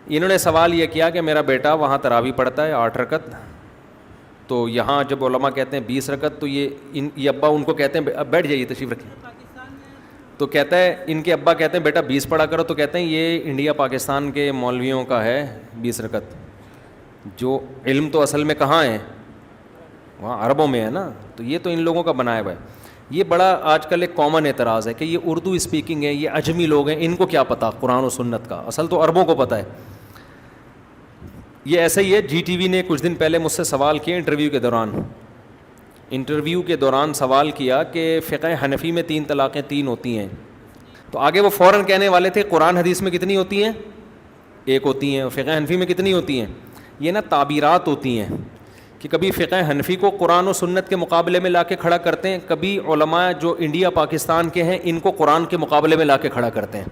انہوں نے سوال یہ کیا کہ میرا بیٹا وہاں تراویح پڑھتا ہے 8 رکعت, تو یہاں جب علماء کہتے ہیں 20 رکعت, تو یہ ابا ان کو کہتے ہیں بیٹھ جائیے تشریف رکھیں, تو کہتا ہے ان کے ابا کہتے ہیں بیٹا 20 پڑھا کرو, تو کہتے ہیں یہ انڈیا پاکستان کے مولویوں کا ہے 20 رکعت, جو علم تو اصل میں کہاں ہے, وہاں عربوں میں ہے نا. تو یہ تو ان لوگوں کا بنایا ہوا ہے. یہ بڑا آج کل ایک کامن اعتراض ہے کہ یہ اردو اسپیکنگ ہے, یہ اجمی لوگ ہیں, ان کو کیا پتہ قرآن و سنت کا, اصل تو عربوں کو پتہ ہے. یہ ایسا ہی ہے. جی ٹی وی نے کچھ دن پہلے مجھ سے سوال کیا انٹرویو کے دوران سوال کیا کہ فقہ حنفی میں 3 طلاقیں 3 ہوتی ہیں, تو آگے وہ فوراً کہنے والے تھے قرآن حدیث میں کتنی ہوتی ہیں, 1 ہوتی ہیں, فقہ حنفی میں کتنی ہوتی ہیں. یہ نا تعبیرات ہوتی ہیں کہ کبھی فقہ حنفی کو قرآن و سنت کے مقابلے میں لا کے کھڑا کرتے ہیں, کبھی علماء جو انڈیا پاکستان کے ہیں ان کو قرآن کے مقابلے میں لا کے کھڑا کرتے ہیں.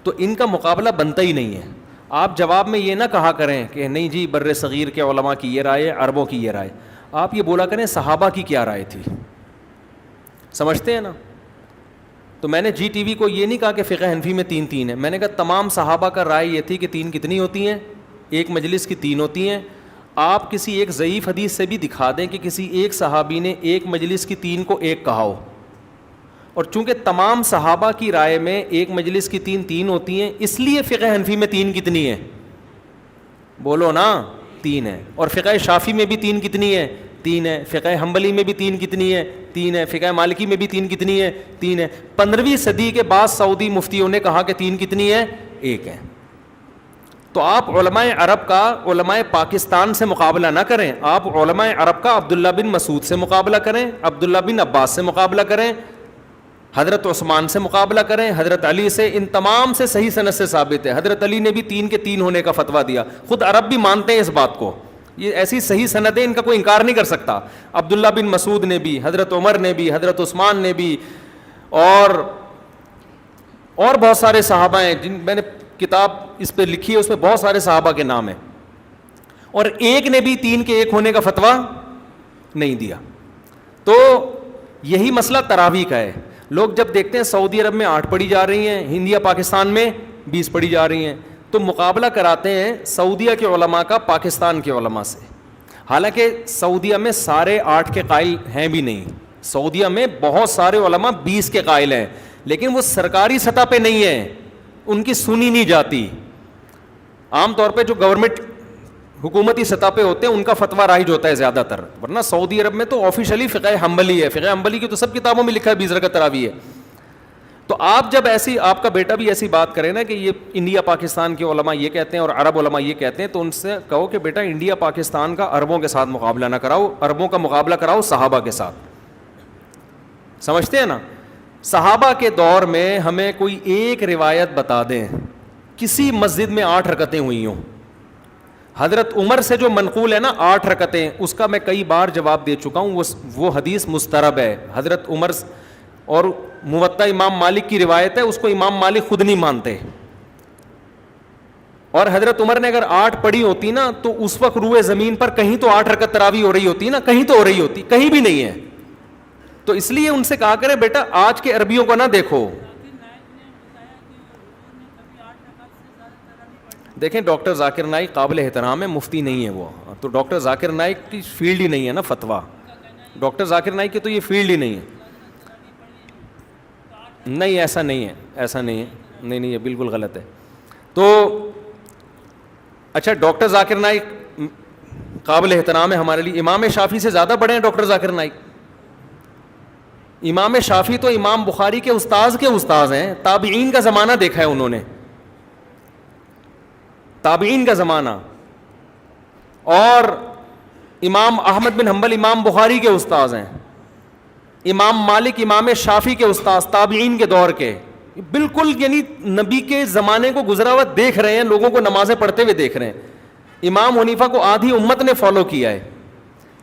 تو ان کا مقابلہ بنتا ہی نہیں ہے. آپ جواب میں یہ نہ کہا کریں کہ نہیں جی بر صغیر کے علماء کی یہ رائے, عربوں کی یہ رائے. آپ یہ بولا کریں صحابہ کی کیا رائے تھی. سمجھتے ہیں نا. تو میں نے جی ٹی وی کو یہ نہیں کہا کہ فقہ حنفی میں 3 ہے, میں نے کہا تمام صحابہ کا رائے یہ تھی کہ 3 کتنی ہوتی ہیں, ایک مجلس کی 3 ہوتی ہیں. آپ کسی ایک ضعیف حدیث سے بھی دکھا دیں کہ کسی ایک صحابی نے ایک مجلس کی 3 کو 1 کہا ہو, اور چونکہ تمام صحابہ کی رائے میں ایک مجلس کی 3 ہوتی ہیں, اس لیے فقہ حنفی میں 3 کتنی ہے, بولو نا 3 ہے. اور فقہ شافعی میں بھی 3 کتنی ہے, 3 ہے. فقہ حنبلی میں بھی 3 کتنی ہے, 3 ہے. فقہ مالکی میں بھی 3 کتنی ہے, 3 ہے. 15ویں صدی کے بعد سعودی مفتیوں نے کہا کہ 3 کتنی ہے, 1 ہے. تو آپ علماء عرب کا علماء پاکستان سے مقابلہ نہ کریں, آپ علماء عرب کا عبداللہ بن مسعود سے مقابلہ کریں, عبداللہ بن عباس سے مقابلہ کریں, حضرت عثمان سے مقابلہ کریں, حضرت علی سے. ان تمام سے صحیح سند سے ثابت ہے. حضرت علی نے بھی 3 کے 3 ہونے کا فتویٰ دیا, خود عرب بھی مانتے ہیں اس بات کو. یہ ایسی صحیح سند ہے, ان کا کوئی انکار نہیں کر سکتا. عبداللہ بن مسعود نے بھی, حضرت عمر نے بھی, حضرت عثمان نے بھی, اور بہت سارے صحابہ ہیں جن میں نے کتاب اس پہ لکھی ہے, اس میں بہت سارے صحابہ کے نام ہیں, اور ایک نے بھی 3 کے 1 ہونے کا فتویٰ نہیں دیا. تو یہی مسئلہ تراویح کا ہے. لوگ جب دیکھتے ہیں سعودی عرب میں 8 پڑھی جا رہی ہیں, انڈیا پاکستان میں 20 پڑھی جا رہی ہیں, تو مقابلہ کراتے ہیں سعودیہ کے علماء کا پاکستان کے علماء سے. حالانکہ سعودیہ میں سارے 8 کے قائل ہیں بھی نہیں, سعودیہ میں بہت سارے علماء 20 کے قائل ہیں, لیکن وہ سرکاری سطح پہ نہیں ہیں, ان کی سنی نہیں جاتی. عام طور پہ جو گورنمنٹ حکومتی سطح پہ ہوتے ہیں ان کا فتویٰ رائج ہوتا ہے زیادہ تر, ورنہ سعودی عرب میں تو آفیشلی فقہ حنبلی ہے. فقہ حنبلی کی تو سب کتابوں میں لکھا ہے 20 رکعت تراویح ہے. تو آپ جب ایسی, آپ کا بیٹا بھی ایسی بات کرے نا کہ یہ انڈیا پاکستان کے علماء یہ کہتے ہیں اور عرب علماء یہ کہتے ہیں, تو ان سے کہو کہ بیٹا انڈیا پاکستان کا عربوں کے ساتھ مقابلہ نہ کراؤ, عربوں کا مقابلہ کراؤ صحابہ کے ساتھ. سمجھتے ہیں نا. صحابہ کے دور میں ہمیں کوئی ایک روایت بتا دیں کسی مسجد میں 8 رکعتیں ہوئی ہوں. حضرت عمر سے جو منقول ہے نا 8 رکعتیں, اس کا میں کئی بار جواب دے چکا ہوں, وہ حدیث مسترب ہے. حضرت عمر اور موطا امام مالک کی روایت ہے, اس کو امام مالک خود نہیں مانتے. اور حضرت عمر نے اگر 8 پڑھی ہوتی نا تو اس وقت روئے زمین پر کہیں تو 8 رکعت تراویح ہو رہی ہوتی نا, کہیں تو ہو رہی ہوتی, کہیں بھی نہیں ہے. تو اس لیے ان سے کہا کرے بیٹا آج کے عربیوں کو نہ دیکھو. دیکھیں ڈاکٹر ذاکر نائک قابل احترام ہے, مفتی نہیں ہے وہ, تو ڈاکٹر ذاکر نائک کی فیلڈ ہی نہیں ہے نا فتویٰ. ڈاکٹر ذاکر نائک کی تو یہ فیلڈ ہی نہیں ہے. نہیں ایسا نہیں ہے, ایسا نہیں ہے, نہیں یہ بالکل غلط ہے. تو اچھا ڈاکٹر ذاکر نائک قابل احترام ہے ہمارے لیے, امام شافعی سے زیادہ بڑے ہیں ڈاکٹر ذاکر نائک. امام شافعی تو امام بخاری کے استاذ کے استاذ ہیں, تابعین کا زمانہ دیکھا ہے انہوں نے, تابعین کا زمانہ. اور امام احمد بن حنبل امام بخاری کے استاذ ہیں, امام مالک امام شافعی کے استاذ تابعین کے دور کے, بالکل یعنی نبی کے زمانے کو گزرا ہوا دیکھ رہے ہیں, لوگوں کو نمازیں پڑھتے ہوئے دیکھ رہے ہیں. امام حنیفہ کو آدھی امت نے فالو کیا ہے.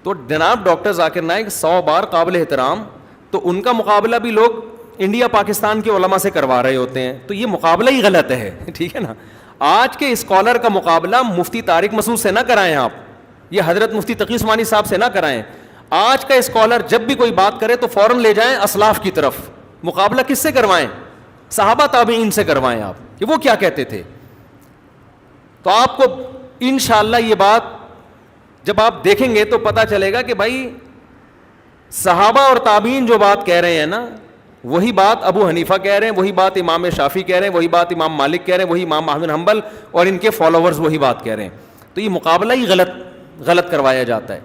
تو جناب ڈاکٹر ذاکر نائک 100 بار قابل احترام, تو ان کا مقابلہ بھی لوگ انڈیا پاکستان کے علماء سے کروا رہے ہوتے ہیں, تو یہ مقابلہ ہی غلط ہے. ٹھیک ہے نا. آج کے اسکالر کا مقابلہ مفتی طارق مسعود سے نہ کرائیں آپ, یہ حضرت مفتی تقی عثمانی صاحب سے نہ کرائیں. آج کا اسکالر جب بھی کوئی بات کرے تو فوراً لے جائیں اسلاف کی طرف. مقابلہ کس سے کروائیں؟ صحابہ تابعین سے کروائیں آپ کہ وہ کیا کہتے تھے. تو آپ کو انشاءاللہ یہ بات جب آپ دیکھیں گے تو پتہ چلے گا کہ بھائی صحابہ اور تابعین جو بات کہہ رہے ہیں نا, وہی بات ابو حنیفہ کہہ رہے ہیں, وہی بات امام شافعی کہہ رہے ہیں, وہی بات امام مالک کہہ رہے ہیں, وہی امام احمد بن حنبل اور ان کے فالوورز وہی بات کہہ رہے ہیں. تو یہ مقابلہ ہی غلط کروایا جاتا ہے.